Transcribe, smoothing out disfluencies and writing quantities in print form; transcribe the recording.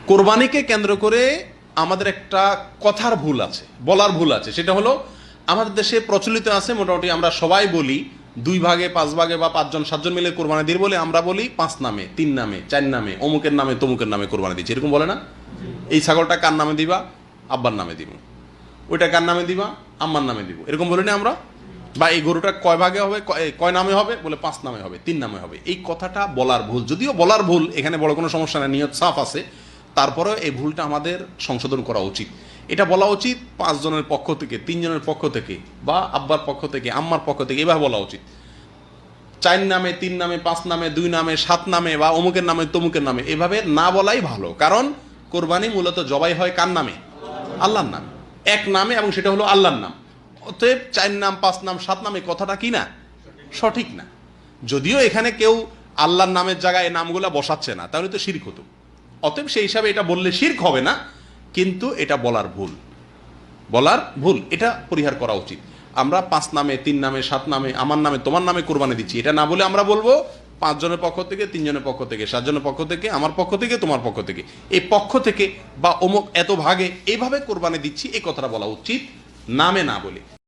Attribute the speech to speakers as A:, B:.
A: কোরবানিকে কেন্দ্র করে আমাদের একটা কথার ভুল আছে, বলার ভুল আছে। সেটা হলো, আমাদের দেশে প্রচলিত আছে, মোটামুটি আমরা সবাই বলি 2 ভাগে 5 ভাগে বা 5 জন 7 জন মিলে কোরবানি দিয়ে বলে আমরা বলি 5 নামে, 3 নামে, 4 নামে, অমুকের নামে তমুকের নামে কোরবানি দিচ্ছি, এরকম বলে না? এই ছাগলটা কার নামে দিবা? আব্বার নামে দিব। ওইটা কার নামে দিবা? আম্মার নামে দিব, এরকম বলি না আমরা? বা এই গরুটা কয় ভাগে হবে, কয় নামে হবে? বলে 5 নামে হবে, 3 নামে হবে। এই কথাটা বলার ভুল, যদিও বলার ভুল, এখানে বড় কোনো সমস্যা নেই, নিয়ত সাফ আছে। তারপরেও এই ভুলটা আমাদের সংশোধন করা উচিত। এটা বলা উচিত 5 জনের পক্ষ থেকে, 3 জনের পক্ষ থেকে, বা আব্বার পক্ষ থেকে, আম্মার পক্ষ থেকে, এভাবে বলা উচিত। 4 নামে, 3 নামে, 5 নামে, 2 নামে, 7 নামে, বা অমুকের নামে তমুকের নামে, এভাবে না বলাই ভালো। কারণ কোরবানি মূলত জবাই হয় কার নামে? আল্লাহর নামে, এক নামে, এবং সেটা হলো আল্লাহর নাম। অতএব 4 নাম, 5 নাম, 7 নামে কথাটা কি না, সঠিক না। যদিও এখানে কেউ আল্লাহর নামের জায়গায় এই নামগুলা বসাচ্ছে না, তাহলে তো শিরক হতো। অতএব সেই হিসাবে এটা বললে শিরক হবে না, কিন্তু এটা বলার ভুল, বলার ভুল, এটা পরিহার করা উচিত। আমরা 5 নামে, 3 নামে, 7 নামে, আমার নামে, তোমার নামে কোরবানি দিচ্ছি, এটা না বলে আমরা বলবো 5 জনের পক্ষ থেকে, 3 জনের পক্ষ থেকে, 7 জনের পক্ষ থেকে, আমার পক্ষ থেকে, তোমার পক্ষ থেকে, এই পক্ষ থেকে বা অমুক এত ভাগে, এইভাবে কোরবানি দিচ্ছি, এই কথাটা বলা উচিত, নামে না বলে।